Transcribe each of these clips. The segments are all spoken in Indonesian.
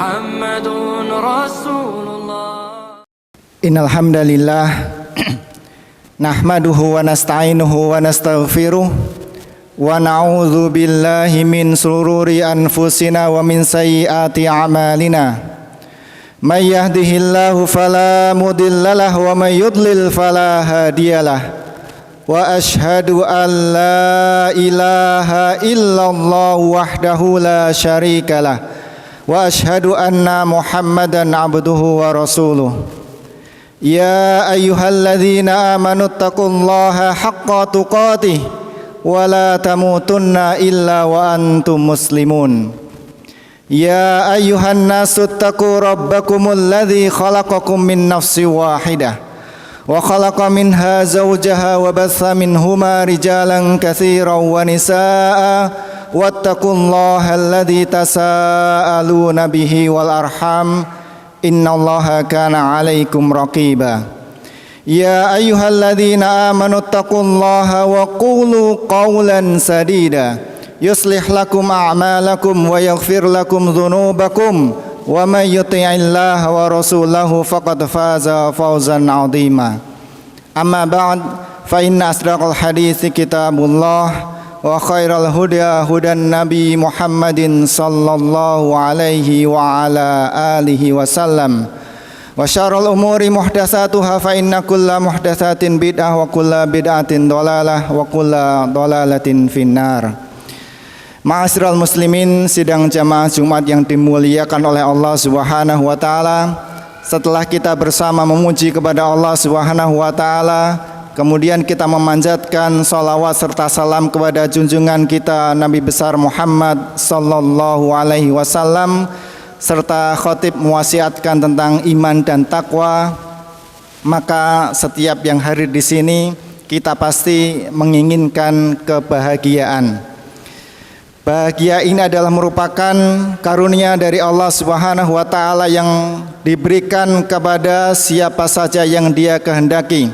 محمد رسول الله. Innal hamdalillah nahmaduhu wa nasta'inuhu wa nastaghfiruh wa na'udzu billahi min shururi anfusina wa min sayyiati a'malina. May yahdihillahu fala mudhillalah wa may yudlil fala hadiyalah. Wa ashhadu an la ilaha illallah wahdahu la syarikalah wa ashhadu anna Muhammadan abduhu wa rasuluh. Ya ayyuhalladzina amanu taqullaha haqqa tuqatih wa la tamutunna illa wa antum muslimun. Ya ayyuhan nasu taqu rabbakumul ladzi khalaqakum min nafsin wahidah wa khalaqa minha zawjaha wa batha minhuma rijalan katsiran wa nisaa'a wattaqullaha alladzi tasaaluna bihi wal arham innallaha kana 'alaikum raqiba. Ya ayyuhalladzina amanu taqullaha wa qulu qawlan sadida yuslih lakum a'malakum wa yaghfir lakum dhunubakum wa may yuti'illaha wa rasulahu faqad faza fawzan 'azima. Amma ba'd, fa inna asdaqal hadithi kitabullah wa khairal huda hudan nabi Muhammadin sallallahu alaihi wa ala alihi wasallam wa syarrul umuri muhdatsatuha fa inna kulla muhdatsatin bid'ah wa kulla bid'atin dhalalah wa kulla dhalalatin finnar. Ma'asyiral muslimin, sidang jamaah Jumat yang dimuliakan oleh Allah Subhanahu wa taala, setelah kita bersama memuji kepada Allah Subhanahu wa taala, kemudian kita memanjatkan salawat serta salam kepada junjungan kita Nabi besar Muhammad sallallahu alaihi wasallam, serta khatib mewasiatkan tentang iman dan takwa, maka setiap yang hadir di sini kita pasti menginginkan kebahagiaan. Bahagia ini adalah merupakan karunia dari Allah Subhanahu wa taala yang diberikan kepada siapa saja yang Dia kehendaki.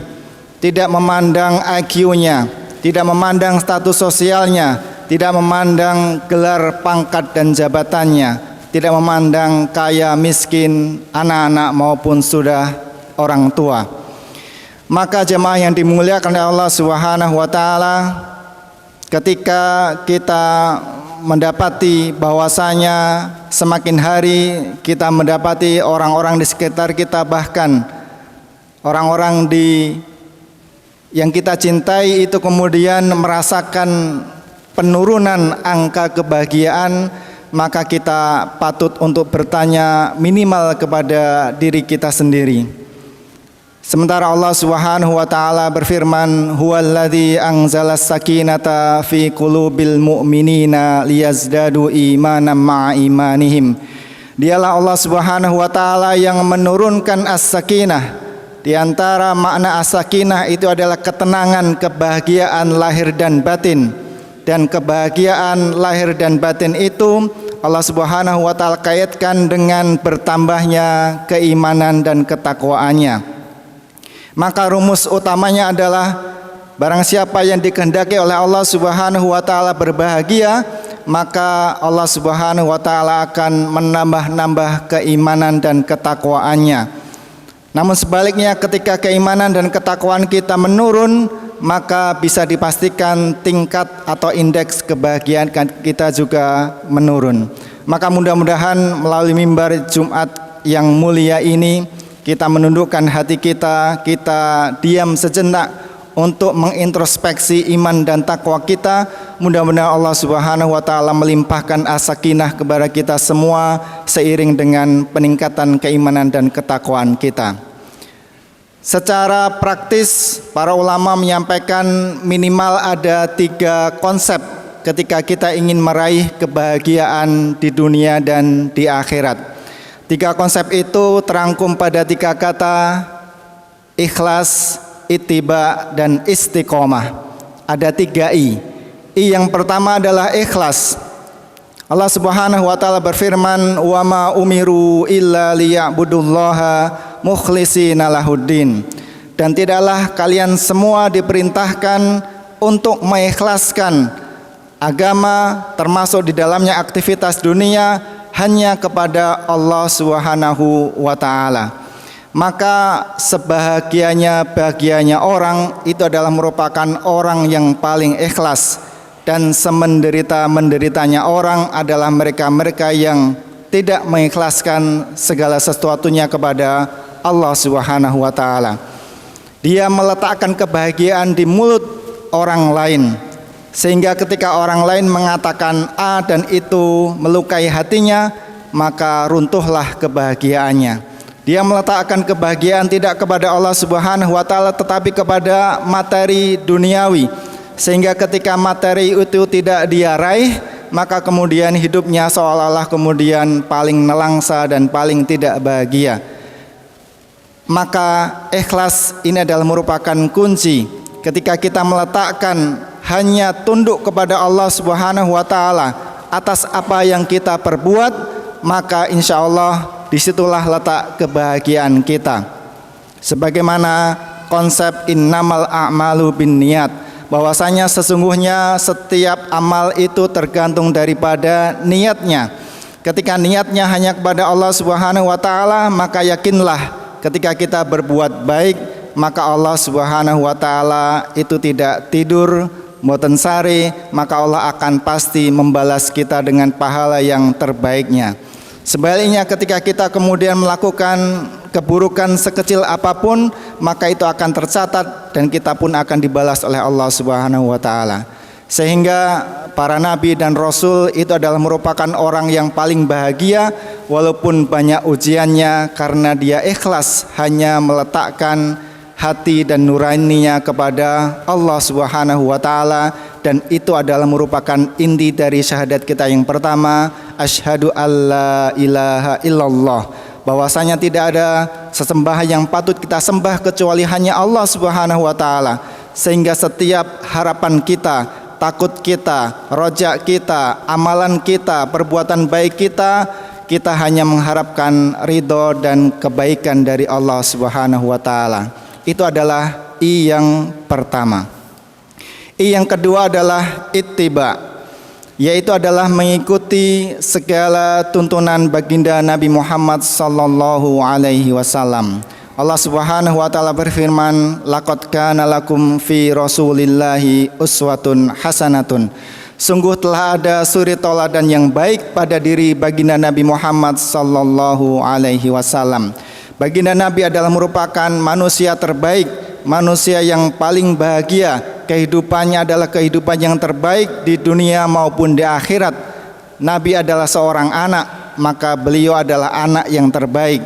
Tidak memandang IQ-nya, tidak memandang status sosialnya, tidak memandang gelar pangkat dan jabatannya, tidak memandang kaya miskin, anak-anak maupun sudah orang tua. Maka jemaah yang dimuliakan oleh Allah Subhanahu wa taala, ketika kita mendapati bahwasanya semakin hari kita mendapati orang-orang di sekitar kita, bahkan orang-orang yang kita cintai itu kemudian merasakan penurunan angka kebahagiaan, maka kita patut untuk bertanya minimal kepada diri kita sendiri. Sementara Allah Subhanahu wa taala berfirman, huwallazi anzalas sakinata fi qulubil mu'minina liyazdadu imanan ma'a imanihim. Dialah Allah Subhanahu wa taala yang menurunkan as-sakinah. Di antara makna as-sakinah itu adalah ketenangan, kebahagiaan lahir dan batin. Dan kebahagiaan lahir dan batin itu Allah Subhanahu wa taala kaitkan dengan bertambahnya keimanan dan ketakwaannya. Maka rumus utamanya adalah barang siapa yang dikehendaki oleh Allah Subhanahu wa taala berbahagia, maka Allah Subhanahu wa taala akan menambah-nambah keimanan dan ketakwaannya. Namun sebaliknya, ketika keimanan dan ketakwaan kita menurun, maka bisa dipastikan tingkat atau indeks kebahagiaan kita juga menurun. Maka mudah-mudahan melalui mimbar Jumat yang mulia ini, kita menundukkan hati kita diam sejenak untuk mengintrospeksi iman dan takwa kita. Mudah-mudahan Allah Subhanahu wa taala melimpahkan as-sakinah kepada kita semua seiring dengan peningkatan keimanan dan ketakwaan kita. Secara praktis, para ulama menyampaikan minimal ada 3 konsep ketika kita ingin meraih kebahagiaan di dunia dan di akhirat. 3 konsep itu terangkum pada 3 kata: ikhlas, ittiba, dan istiqomah. Ada 3 I. I yang pertama adalah ikhlas. Allah Subhanahu wa taala berfirman, "Wa ma umiru illa liya'budullaha mukhlishina lahuddin." Dan tidaklah kalian semua diperintahkan untuk mengikhlaskan agama, termasuk di dalamnya aktivitas dunia, hanya kepada Allah Subhanahu wa taala. Maka bahagianya orang itu adalah merupakan orang yang paling ikhlas, dan semenderita-menderitanya orang adalah mereka-mereka yang tidak mengikhlaskan segala sesuatunya kepada Allah Subhanahu wa taala. Dia meletakkan kebahagiaan di mulut orang lain, sehingga ketika orang lain mengatakan A dan itu melukai hatinya, maka runtuhlah kebahagiaannya. Dia meletakkan kebahagiaan tidak kepada Allah Subhanahu wa taala tetapi kepada materi duniawi, sehingga ketika materi itu tidak dia raih, maka kemudian hidupnya seolah-olah kemudian paling nelangsa dan paling tidak bahagia. Maka ikhlas ini adalah merupakan kunci. Ketika kita meletakkan hanya tunduk kepada Allah Subhanahu wa taala atas apa yang kita perbuat, maka insya Allah disitulah letak kebahagiaan kita. Sebagaimana konsep innamal a'malu binniyat, bahwasanya sesungguhnya setiap amal itu tergantung daripada niatnya. Ketika niatnya hanya kepada Allah Subhanahu wa taala, maka yakinlah ketika kita berbuat baik, maka Allah Subhanahu wa taala itu tidak tidur mboten sare, maka Allah akan pasti membalas kita dengan pahala yang terbaiknya. Sebaliknya ketika kita kemudian melakukan keburukan sekecil apapun, maka itu akan tercatat dan kita pun akan dibalas oleh Allah Subhanahu wa taala. Sehingga para nabi dan rasul itu adalah merupakan orang yang paling bahagia walaupun banyak ujiannya, karena dia ikhlas hanya meletakkan hati dan nuraninya kepada Allah Subhanahu wa taala, dan itu adalah merupakan inti dari syahadat kita yang pertama, asyhadu alla ilaha illallah, bahwasanya tidak ada sesembahan yang patut kita sembah kecuali hanya Allah Subhanahu wa taala. Sehingga setiap harapan kita, takut kita, rojak kita, amalan kita, perbuatan baik kita hanya mengharapkan ridho dan kebaikan dari Allah Subhanahu wa taala. Itu adalah I yang pertama. I yang kedua adalah ittiba, yaitu adalah mengikuti segala tuntunan baginda Nabi Muhammad sallallahu alaihi wasallam. Allah Subhanahu wa taala berfirman, laqad kana lakum fi rasulillahi uswatun hasanatun. Sungguh telah ada suri tauladan yang baik pada diri baginda Nabi Muhammad sallallahu alaihi wasallam. Baginda Nabi adalah merupakan manusia terbaik, manusia yang paling bahagia. Kehidupannya adalah kehidupan yang terbaik di dunia maupun di akhirat. Nabi adalah seorang anak, maka beliau adalah anak yang terbaik.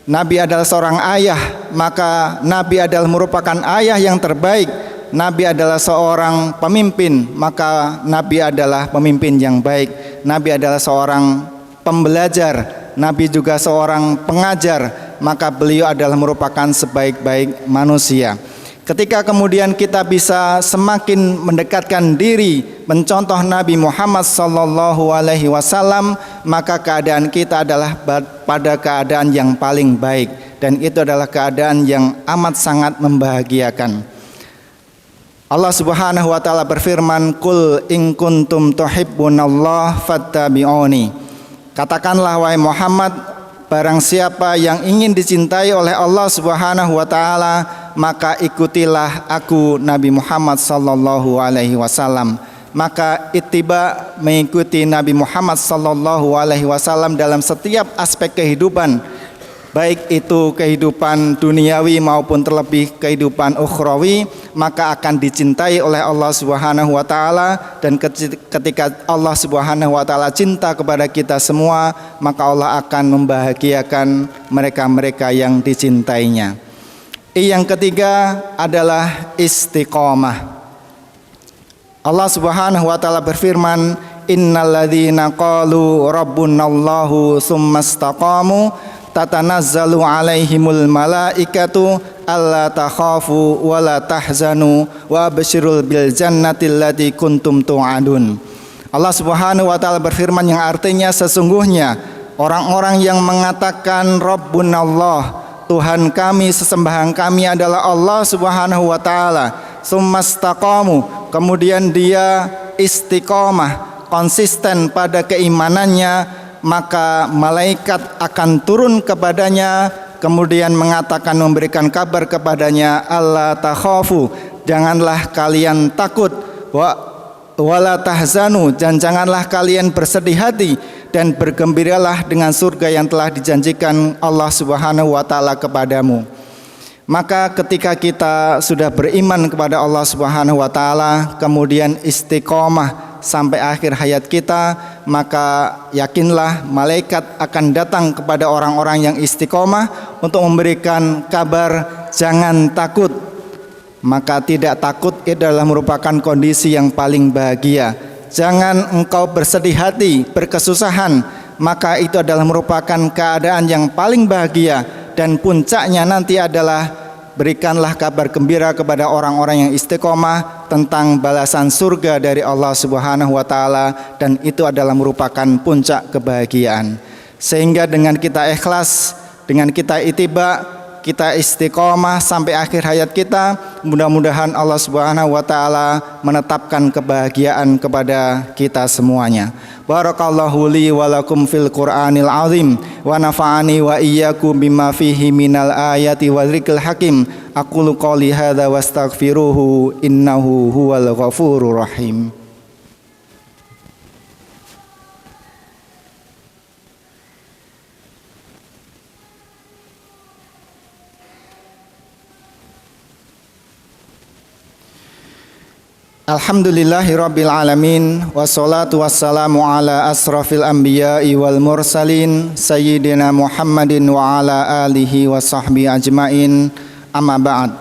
Nabi adalah seorang ayah, maka Nabi adalah merupakan ayah yang terbaik. Nabi adalah seorang pemimpin, maka Nabi adalah pemimpin yang baik. Nabi adalah seorang pembelajar, Nabi juga seorang pengajar, maka beliau adalah merupakan sebaik-baik manusia. Ketika kemudian kita bisa semakin mendekatkan diri mencontoh Nabi Muhammad sallallahu alaihi wasallam, maka keadaan kita adalah pada keadaan yang paling baik, dan itu adalah keadaan yang amat sangat membahagiakan. Allah Subhanahu wa taala berfirman, "Qul in kuntum tuhibbunallaha fattabi'uni." Katakanlah wahai Muhammad, barang siapa yang ingin dicintai oleh Allah Subhanahu wa taala, maka ikutilah aku Nabi Muhammad sallallahu alaihi wasallam. Maka ittiba, mengikuti Nabi Muhammad sallallahu alaihi wasallam dalam setiap aspek kehidupan, baik itu kehidupan duniawi maupun terlebih kehidupan ukhrawi, maka akan dicintai oleh Allah Subhanahu wa taala. Dan ketika Allah Subhanahu wa taala cinta kepada kita semua, maka Allah akan membahagiakan mereka-mereka yang dicintainya. Yang ketiga adalah istiqomah. Allah Subhanahu wa taala berfirman, innalladzina qalu rabbunallahu tsumastaqamu tatanazzalu alaihimul malaikatu alla takhafu wa la tahzanu wa basyirul bil jannati allati kuntum tu'adun. Allah Subhanahu wa taala berfirman yang artinya sesungguhnya orang-orang yang mengatakan Rabbunallah, Tuhan kami, sesembahan kami adalah Allah Subhanahu wa taala, kemudian dia istiqomah, konsisten pada keimanannya, maka malaikat akan turun kepadanya, kemudian mengatakan, memberikan kabar kepadanya, alla takhafu, janganlah kalian takut, wala tahzanu, dan janganlah kalian bersedih hati, dan bergembiralah dengan surga yang telah dijanjikan Allah Subhanahu wa taala kepadamu. Maka ketika kita sudah beriman kepada Allah Subhanahu wa taala, kemudian istiqomah sampai akhir hayat kita, maka yakinlah malaikat akan datang kepada orang-orang yang istiqomah untuk memberikan kabar jangan takut. Maka tidak takut itu adalah merupakan kondisi yang paling bahagia. Jangan engkau bersedih hati, berkesusahan, maka itu adalah merupakan keadaan yang paling bahagia. Dan puncaknya nanti adalah berikanlah kabar gembira kepada orang-orang yang istiqomah tentang balasan surga dari Allah Subhanahu wa taala, dan itu adalah merupakan puncak kebahagiaan. Sehingga dengan kita ikhlas, dengan kita ittiba, kita istiqomah sampai akhir hayat kita, mudah-mudahan Allah Subhanahu wa taala menetapkan kebahagiaan kepada kita semuanya. Barakallahu li wa lakum fil Qur'anil azim wa nafa'ani wa iyyakum bima fihi minal ayati wa dzikril hakim. Aqulu qouli hadza wastaghfiruhu innahu huwal ghafurur rahim. Alhamdulillahirabbil alamin, wassalatu wassalamu ala asrafil anbiya'i wal mursalin sayyidina Muhammadin wa ala alihi wa sahbihi ajmain. Amma ba'd.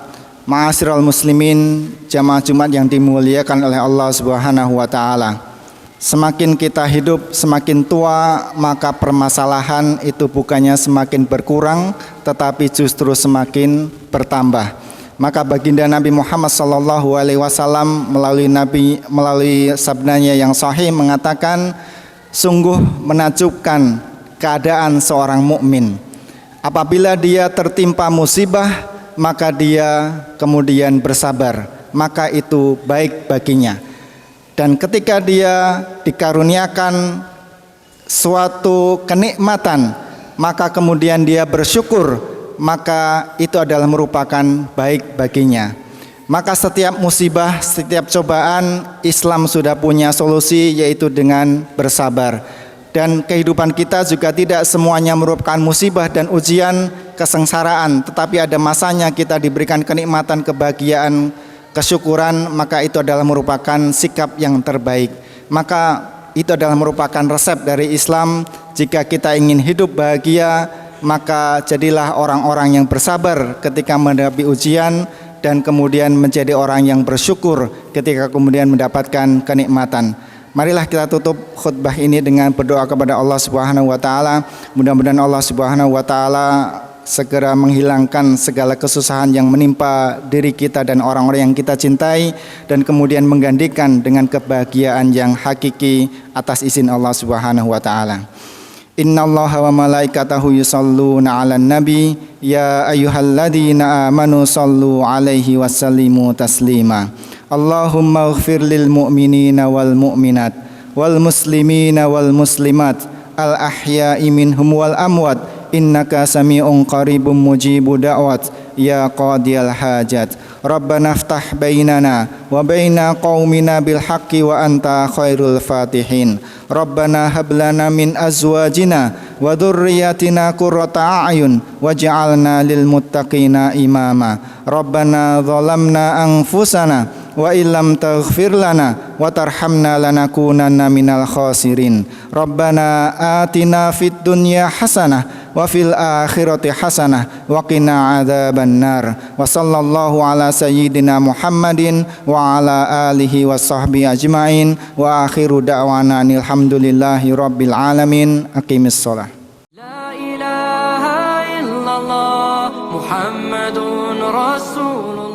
Ma'asyiral muslimin, jamaah Jumat yang dimuliakan oleh Allah Subhanahu wa taala. Semakin kita hidup, semakin tua, maka permasalahan itu bukannya semakin berkurang, tetapi justru semakin bertambah. Maka baginda Nabi Muhammad SAW melalui sabdanya yang sahih mengatakan, sungguh menakjubkan keadaan seorang mukmin. Apabila dia tertimpa musibah, maka dia kemudian bersabar, maka itu baik baginya. Dan ketika dia dikaruniakan suatu kenikmatan, maka kemudian dia bersyukur, maka itu adalah merupakan baik baginya. Maka setiap musibah, setiap cobaan, Islam sudah punya solusi, yaitu dengan bersabar. Dan kehidupan kita juga tidak semuanya merupakan musibah dan ujian, kesengsaraan, tetapi ada masanya kita diberikan kenikmatan, kebahagiaan, kesyukuran, maka itu adalah merupakan sikap yang terbaik. Maka itu adalah merupakan resep dari Islam. Jika kita ingin hidup bahagia, maka jadilah orang-orang yang bersabar ketika menghadapi ujian, dan kemudian menjadi orang yang bersyukur ketika kemudian mendapatkan kenikmatan. Marilah kita tutup khutbah ini dengan berdoa kepada Allah Subhanahu wa taala. Mudah-mudahan Allah Subhanahu wa taala segera menghilangkan segala kesusahan yang menimpa diri kita dan orang-orang yang kita cintai, dan kemudian menggantikan dengan kebahagiaan yang hakiki atas izin Allah Subhanahu wa taala. Innallaha wa malaikatahu yusholluna 'alan nabi ya ayyuhalladzina amanu shallu 'alaihi wasallimu taslima. Allahumma ighfir lil mu'minina wal mu'minat wal muslimina wal muslimat al ahya'i minhum wal amwat innaka sami'un qaribun mujibu da'wat ya qadiyal hajat. Rabbana iftah bainana wa baina qaumina bil haqqi wa anta khairul fatihin. Rabbana hab lana min azwajina wa dhurriyyatina qurrata a'yun waj'alna lil muttaqina imama. Rabbana zalamna anfusana wa illam taghfir lana wa tarhamna lanakunanna minal khasirin. Rabbana atina fid dunya hasanah wa fil akhirati hasanah wa qina adzaban nar. Wa sallallahu ala sayyidina Muhammadin wa ala alihi wa sahbihi ajmain. Wa akhiru da'wana alhamdulillahi rabbil alamin. Aqimis shalah. La ilaha illallah Muhammadun Rasulullah.